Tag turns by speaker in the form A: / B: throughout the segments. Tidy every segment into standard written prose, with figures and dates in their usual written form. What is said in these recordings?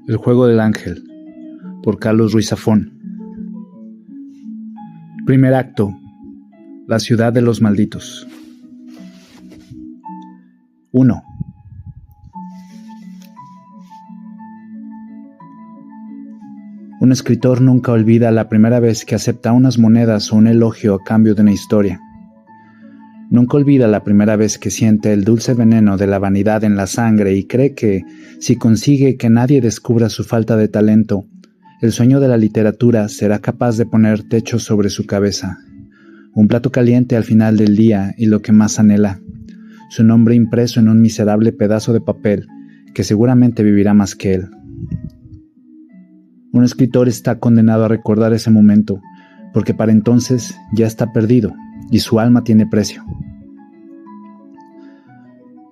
A: El juego del ángel, por Carlos Ruiz Zafón. Primer acto. La ciudad de los malditos. 1. Un escritor nunca olvida la primera vez que acepta unas monedas o un elogio a cambio de una historia. Nunca olvida la primera vez que siente el dulce veneno de la vanidad en la sangre y cree que, si consigue que nadie descubra su falta de talento, el sueño de la literatura será capaz de poner techo sobre su cabeza, un plato caliente al final del día y lo que más anhela, su nombre impreso en un miserable pedazo de papel que seguramente vivirá más que él. Un escritor está condenado a recordar ese momento, porque para entonces ya está perdido y su alma tiene precio.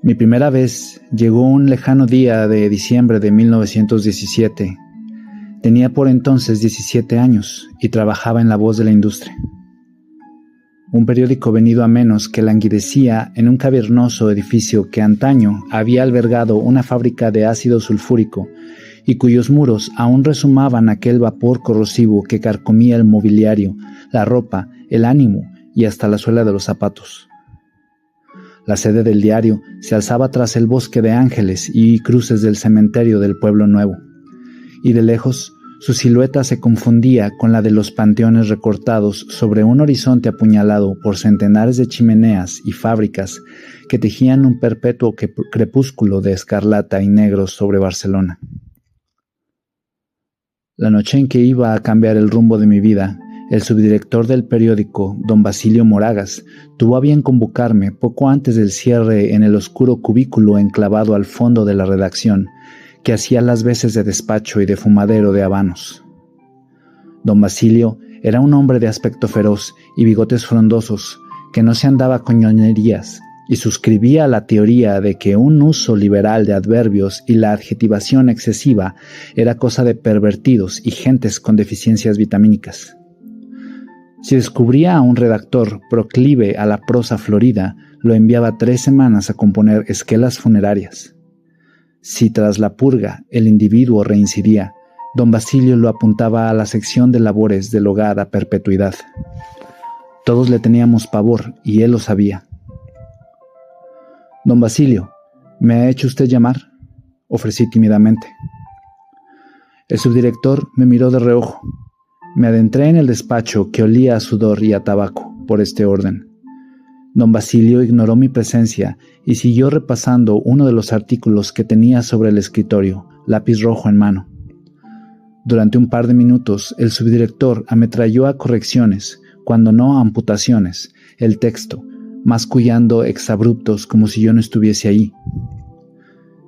A: Mi primera vez llegó un lejano día de diciembre de 1917. Tenía por entonces 17 años y trabajaba en La Voz de la Industria, un periódico venido a menos que languidecía en un cavernoso edificio que antaño había albergado una fábrica de ácido sulfúrico y cuyos muros aún rezumaban aquel vapor corrosivo que carcomía el mobiliario, la ropa, el ánimo y hasta la suela de los zapatos. La sede del diario se alzaba tras el bosque de ángeles y cruces del cementerio del Pueblo Nuevo, y de lejos su silueta se confundía con la de los panteones recortados sobre un horizonte apuñalado por centenares de chimeneas y fábricas que tejían un perpetuo crepúsculo de escarlata y negro sobre Barcelona. La noche en que iba a cambiar el rumbo de mi vida, el subdirector del periódico, don Basilio Moragas, tuvo a bien convocarme poco antes del cierre en el oscuro cubículo enclavado al fondo de la redacción, que hacía las veces de despacho y de fumadero de habanos. Don Basilio era un hombre de aspecto feroz y bigotes frondosos, que no se andaba con ñoñerías, y suscribía a la teoría de que un uso liberal de adverbios y la adjetivación excesiva era cosa de pervertidos y gentes con deficiencias vitamínicas. Si descubría a un redactor proclive a la prosa florida, lo enviaba 3 semanas a componer esquelas funerarias. Si tras la purga el individuo reincidía, don Basilio lo apuntaba a la sección de labores del hogar a perpetuidad. Todos le teníamos pavor y él lo sabía. «Don Basilio, ¿me ha hecho usted llamar?», ofrecí tímidamente. El subdirector me miró de reojo. Me adentré en el despacho que olía a sudor y a tabaco por este orden. Don Basilio ignoró mi presencia y siguió repasando uno de los artículos que tenía sobre el escritorio, lápiz rojo en mano. Durante un par de minutos el subdirector ametralló a correcciones, cuando no a amputaciones, el texto, mascullando exabruptos como si yo no estuviese allí.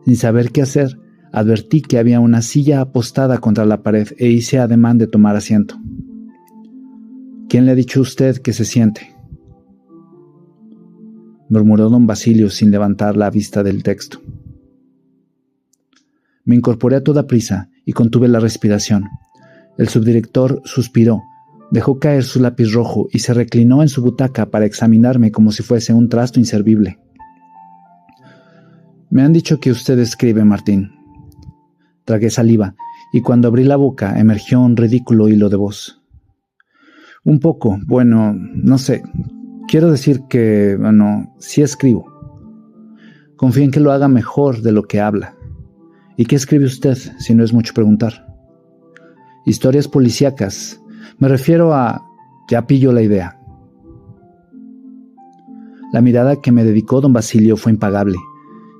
A: Sin saber qué hacer, advertí que había una silla apostada contra la pared e hice ademán de tomar asiento. «¿Quién le ha dicho a usted que se siente?», murmuró don Basilio sin levantar la vista del texto. Me incorporé a toda prisa y contuve la respiración. El subdirector suspiró, dejó caer su lápiz rojo y se reclinó en su butaca para examinarme como si fuese un trasto inservible. «Me han dicho que usted escribe, Martín». Tragué saliva, y cuando abrí la boca emergió un ridículo hilo de voz. «Un poco, bueno, no sé. Quiero decir que, sí escribo. Confío en que lo haga mejor de lo que habla. ¿Y qué escribe usted, si no es mucho preguntar?» «Historias policíacas. Me refiero a... Ya pillo la idea». La mirada que me dedicó don Basilio fue impagable.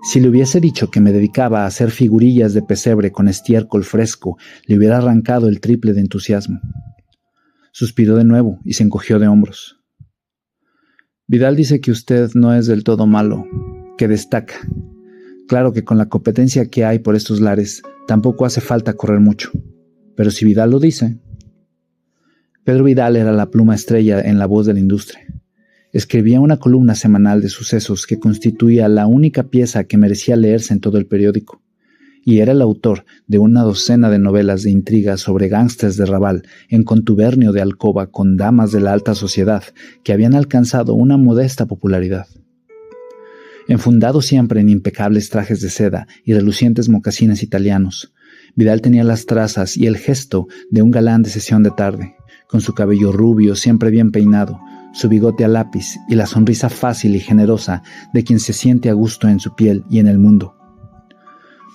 A: Si le hubiese dicho que me dedicaba a hacer figurillas de pesebre con estiércol fresco, le hubiera arrancado el triple de entusiasmo. Suspiró de nuevo y se encogió de hombros. «Vidal dice que usted no es del todo malo, que destaca. Claro que con la competencia que hay por estos lares, tampoco hace falta correr mucho. Pero si Vidal lo dice...» Pedro Vidal era la pluma estrella en La Voz de la Industria. Escribía una columna semanal de sucesos que constituía la única pieza que merecía leerse en todo el periódico, y era el autor de una docena de novelas de intriga sobre gángsters de Raval en contubernio de alcoba con damas de la alta sociedad que habían alcanzado una modesta popularidad. Enfundado siempre en impecables trajes de seda y relucientes mocasines italianos, Vidal tenía las trazas y el gesto de un galán de sesión de tarde, con su cabello rubio siempre bien peinado, su bigote a lápiz y la sonrisa fácil y generosa de quien se siente a gusto en su piel y en el mundo.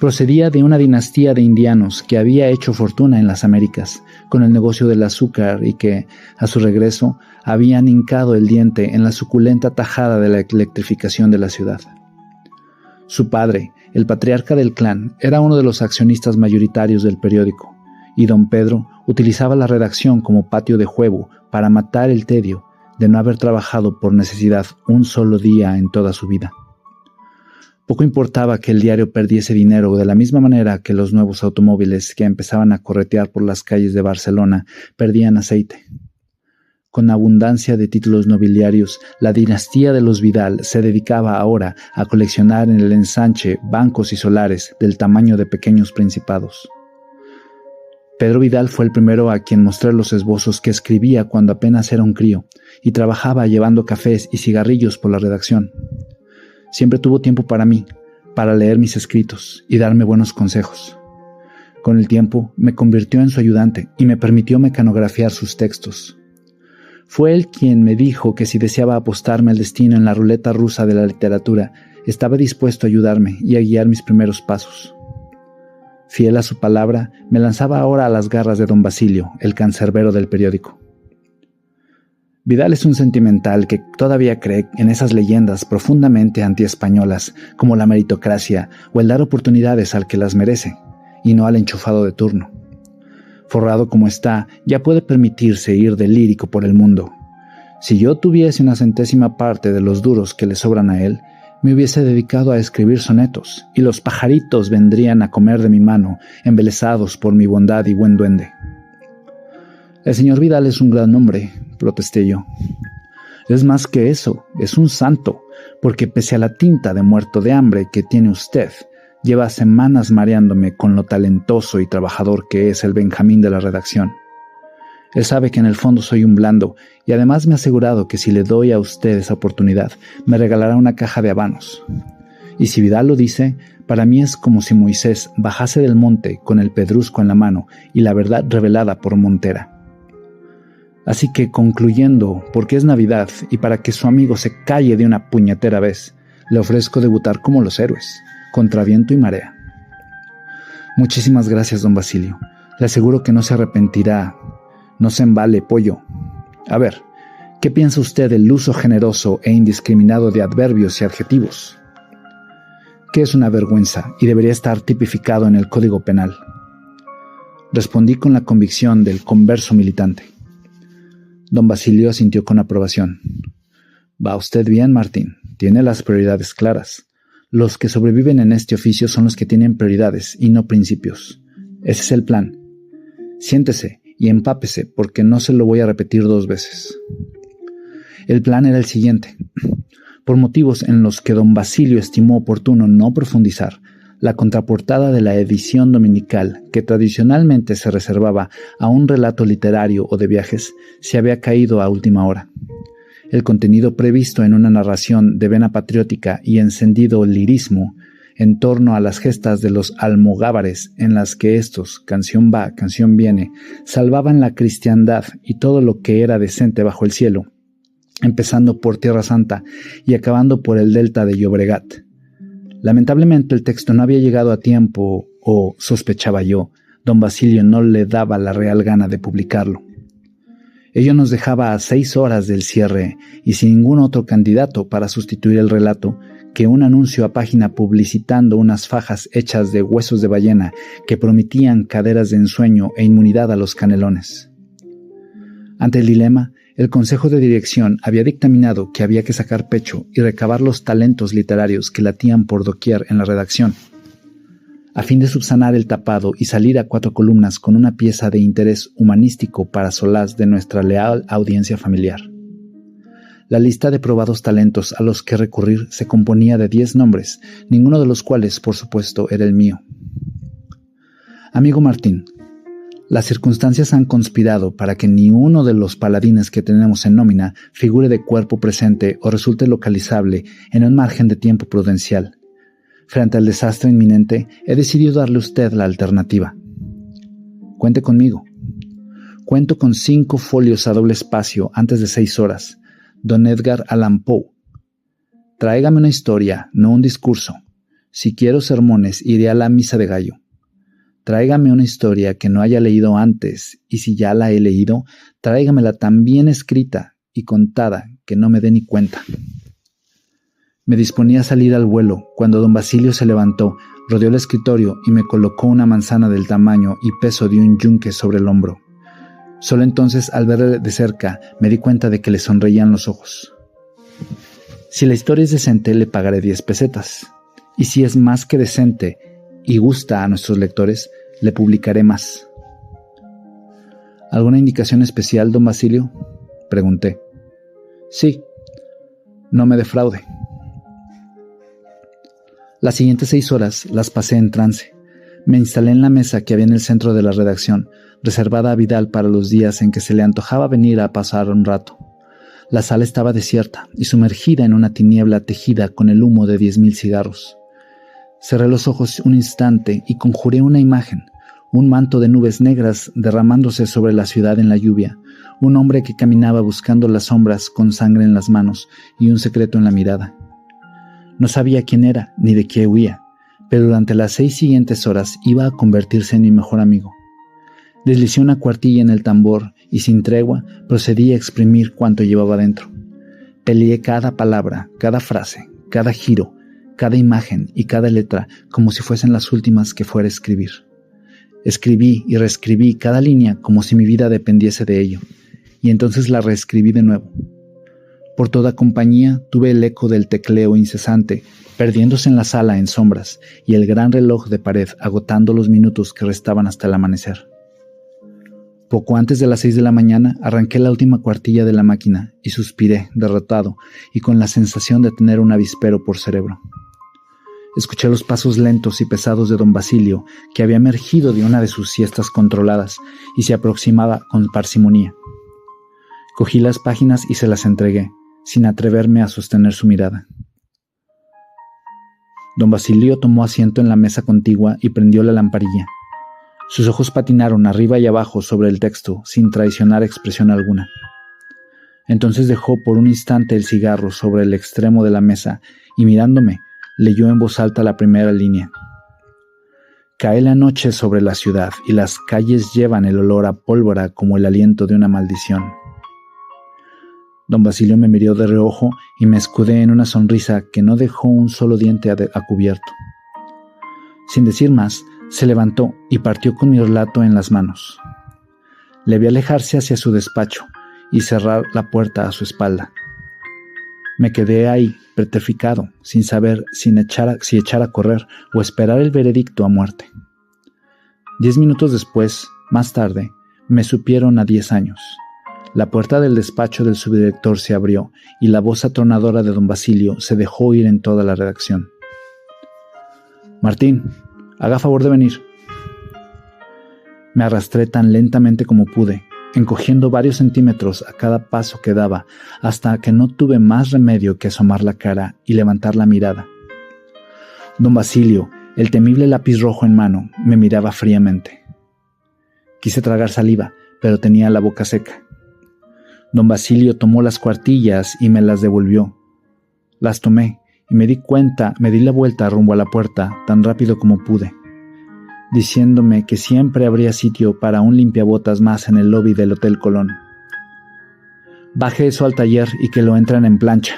A: Procedía de una dinastía de indianos que había hecho fortuna en las Américas con el negocio del azúcar y que, a su regreso, habían hincado el diente en la suculenta tajada de la electrificación de la ciudad. Su padre, el patriarca del clan, era uno de los accionistas mayoritarios del periódico, y don Pedro utilizaba la redacción como patio de juego para matar el tedio de no haber trabajado por necesidad un solo día en toda su vida. Poco importaba que el diario perdiese dinero de la misma manera que los nuevos automóviles que empezaban a corretear por las calles de Barcelona perdían aceite. Con abundancia de títulos nobiliarios, la dinastía de los Vidal se dedicaba ahora a coleccionar en el ensanche bancos y solares del tamaño de pequeños principados. Pedro Vidal fue el primero a quien mostré los esbozos que escribía cuando apenas era un crío y trabajaba llevando cafés y cigarrillos por la redacción. Siempre tuvo tiempo para mí, para leer mis escritos y darme buenos consejos. Con el tiempo me convirtió en su ayudante y me permitió mecanografiar sus textos. Fue él quien me dijo que si deseaba apostarme al destino en la ruleta rusa de la literatura, estaba dispuesto a ayudarme y a guiar mis primeros pasos. Fiel a su palabra, me lanzaba ahora a las garras de don Basilio, el cancerbero del periódico. Vidal es un sentimental que todavía cree en esas leyendas profundamente antiespañolas, como la meritocracia o el dar oportunidades al que las merece, y no al enchufado de turno. Forrado como está, ya puede permitirse ir de lírico por el mundo. Si yo tuviese una centésima parte de los duros que le sobran a él, me hubiese dedicado a escribir sonetos, y los pajaritos vendrían a comer de mi mano, embelesados por mi bondad y buen duende. El señor Vidal es un gran hombre, protesté yo. Es más que eso, es un santo, porque pese a la tinta de muerto de hambre que tiene usted, lleva semanas mareándome con lo talentoso y trabajador que es el Benjamín de la redacción. Él sabe que en el fondo soy un blando, y además me ha asegurado que si le doy a usted esa oportunidad, me regalará una caja de habanos. Y si Vidal lo dice, para mí es como si Moisés bajase del monte con el pedrusco en la mano y la verdad revelada por Montera. Así que, concluyendo, porque es Navidad y para que su amigo se calle de una puñetera vez, le ofrezco debutar como los héroes, contra viento y marea. Muchísimas gracias, don Basilio. Le aseguro que no se arrepentirá. No se embale, pollo. A ver, ¿qué piensa usted del uso generoso e indiscriminado de adverbios y adjetivos? Que es una vergüenza y debería estar tipificado en el Código Penal. Respondí con la convicción del converso militante. Don Basilio asintió con aprobación. Va usted bien, Martín. Tiene las prioridades claras. Los que sobreviven en este oficio son los que tienen prioridades y no principios. Ese es el plan. Siéntese y empápese porque no se lo voy a repetir 2 veces. El plan era el siguiente. Por motivos en los que don Basilio estimó oportuno no profundizar, la contraportada de la edición dominical, que tradicionalmente se reservaba a un relato literario o de viajes, se había caído a última hora. El contenido previsto en una narración de vena patriótica y encendido lirismo en torno a las gestas de los almogávares en las que estos, canción va, canción viene, salvaban la cristiandad y todo lo que era decente bajo el cielo, empezando por Tierra Santa y acabando por el delta de Llobregat. Lamentablemente el texto no había llegado a tiempo, o, sospechaba yo, don Basilio no le daba la real gana de publicarlo. Ello nos dejaba a 6 horas del cierre y sin ningún otro candidato para sustituir el relato que un anuncio a página publicitando unas fajas hechas de huesos de ballena que prometían caderas de ensueño e inmunidad a los canelones. Ante el dilema, el Consejo de Dirección había dictaminado que había que sacar pecho y recabar los talentos literarios que latían por doquier en la redacción, a fin de subsanar el tapado y salir a 4 columnas con una pieza de interés humanístico para solaz de nuestra leal audiencia familiar. La lista de probados talentos a los que recurrir se componía de 10 nombres, ninguno de los cuales, por supuesto, era el mío. Amigo Martín, Las circunstancias han conspirado para que ni uno de los paladines que tenemos en nómina figure de cuerpo presente o resulte localizable en un margen de tiempo prudencial. Frente al desastre inminente, he decidido darle a usted la alternativa. Cuente conmigo. Cuento con 5 folios a doble espacio antes de 6 horas. Don Edgar Allan Poe. Tráigame una historia, no un discurso. Si quiero sermones, iré a la misa de gallo. Tráigame una historia que no haya leído antes, y si ya la he leído, tráigamela tan bien escrita y contada que no me dé ni cuenta. Me disponía a salir al vuelo cuando don Basilio se levantó, rodeó el escritorio y me colocó una manzana del tamaño y peso de un yunque sobre el hombro. Solo entonces, al verle de cerca, me di cuenta de que le sonreían los ojos. Si la historia es decente, le pagaré 10 pesetas. Y si es más que decente y gusta a nuestros lectores, le publicaré más. ¿Alguna indicación especial, don Basilio?, pregunté. Sí, no me defraude. Las siguientes 6 horas las pasé en trance. Me instalé en la mesa que había en el centro de la redacción, reservada a Vidal para los días en que se le antojaba venir a pasar un rato. La sala estaba desierta y sumergida en una tiniebla tejida con el humo de 10,000 cigarros. Cerré los ojos un instante y conjuré una imagen, un manto de nubes negras derramándose sobre la ciudad en la lluvia, un hombre que caminaba buscando las sombras con sangre en las manos y un secreto en la mirada. No sabía quién era ni de qué huía, pero durante las 6 siguientes horas iba a convertirse en mi mejor amigo. Deslicé una cuartilla en el tambor y sin tregua procedí a exprimir cuanto llevaba dentro. Peleé cada palabra, cada frase, cada giro, cada imagen y cada letra como si fuesen las últimas que fuera a escribir. Escribí y reescribí cada línea como si mi vida dependiese de ello, y entonces la reescribí de nuevo. Por toda compañía tuve el eco del tecleo incesante, perdiéndose en la sala en sombras, y el gran reloj de pared agotando los minutos que restaban hasta el amanecer. Poco antes de las 6 de la mañana arranqué la última cuartilla de la máquina y suspiré, derrotado, y con la sensación de tener un avispero por cerebro. Escuché los pasos lentos y pesados de don Basilio, que había emergido de una de sus siestas controladas y se aproximaba con parsimonía. Cogí las páginas y se las entregué, sin atreverme a sostener su mirada. Don Basilio tomó asiento en la mesa contigua y prendió la lamparilla. Sus ojos patinaron arriba y abajo sobre el texto, sin traicionar expresión alguna. Entonces dejó por un instante el cigarro sobre el extremo de la mesa y mirándome, leyó en voz alta la primera línea. Cae la noche sobre la ciudad y las calles llevan el olor a pólvora como el aliento de una maldición. Don Basilio me miró de reojo y me escudé en una sonrisa que no dejó un solo diente a cubierto. Sin decir más, se levantó y partió con mi relato en las manos. Le vi alejarse hacia su despacho y cerrar la puerta a su espalda. Me quedé ahí, petrificado, sin saber si echar a correr o esperar el veredicto a muerte. 10 minutos después, más tarde, me supieron a 10 años. La puerta del despacho del subdirector se abrió y la voz atronadora de don Basilio se dejó oír en toda la redacción. Martín, haga favor de venir. Me arrastré tan lentamente como pude, encogiendo varios centímetros a cada paso que daba, hasta que no tuve más remedio que asomar la cara y levantar la mirada. Don Basilio, el temible lápiz rojo en mano, me miraba fríamente. Quise tragar saliva, pero tenía la boca seca. Don Basilio tomó las cuartillas y me las devolvió. Las tomé y me di la vuelta rumbo a la puerta tan rápido como pude, diciéndome que siempre habría sitio para un limpiabotas más en el lobby del Hotel Colón. Baje eso al taller y que lo entren en plancha,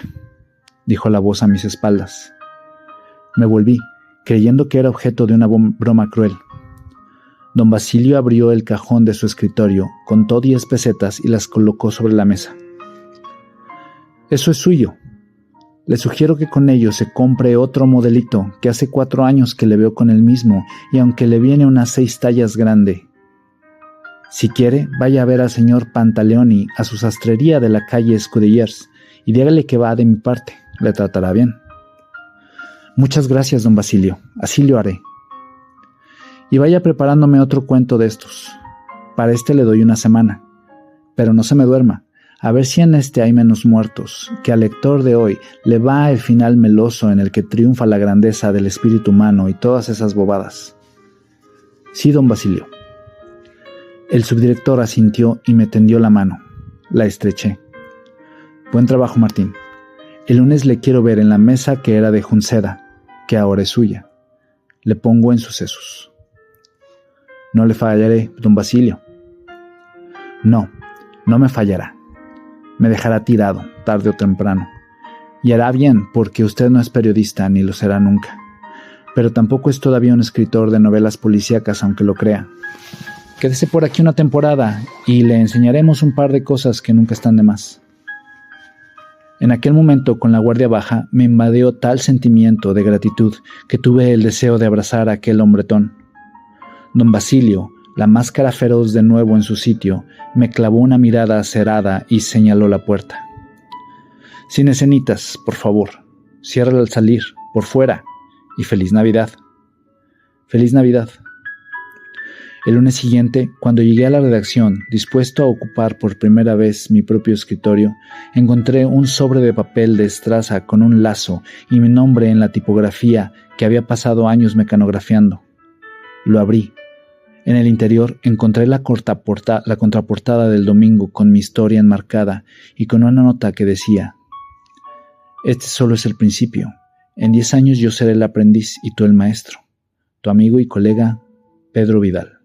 A: dijo la voz a mis espaldas. Me volví, creyendo que era objeto de una broma cruel. Don Basilio abrió el cajón de su escritorio, contó 10 pesetas y las colocó sobre la mesa. Eso es suyo. Le sugiero que con ello se compre otro modelito, que hace 4 años que le veo con el mismo, y aunque le viene unas 6 tallas grande. Si quiere, vaya a ver al señor Pantaleoni a su sastrería de la calle Scudellers, y dígale que va de mi parte, le tratará bien. Muchas gracias, don Basilio, así lo haré. Y vaya preparándome otro cuento de estos. Para este le doy una semana. Pero no se me duerma. A ver si en este hay menos muertos, que al lector de hoy le va el final meloso en el que triunfa la grandeza del espíritu humano y todas esas bobadas. Sí, don Basilio. El subdirector asintió y me tendió la mano. La estreché. Buen trabajo, Martín. El lunes le quiero ver en la mesa que era de Junceda, que ahora es suya. Le pongo en sucesos. No le fallaré, don Basilio. No me fallará. Me dejará tirado, tarde o temprano. Y hará bien, porque usted no es periodista, ni lo será nunca. Pero tampoco es todavía un escritor de novelas policíacas, aunque lo crea. Quédese por aquí una temporada, y le enseñaremos un par de cosas que nunca están de más. En aquel momento, con la guardia baja, me invadió tal sentimiento de gratitud que tuve el deseo de abrazar a aquel hombretón. Don Basilio, la máscara feroz de nuevo en su sitio, me clavó una mirada acerada y señaló la puerta. Sin escenitas, por favor. Ciérrala al salir, por fuera. Y feliz Navidad. Feliz Navidad. El lunes siguiente, cuando llegué a la redacción, dispuesto a ocupar por primera vez mi propio escritorio, encontré un sobre de papel de estraza con un lazo y mi nombre en la tipografía que había pasado años mecanografiando. Lo abrí. En el interior encontré la contraportada del domingo con mi historia enmarcada y con una nota que decía: este solo es el principio. En 10 años yo seré el aprendiz y tú el maestro. Tu amigo y colega Pedro Vidal.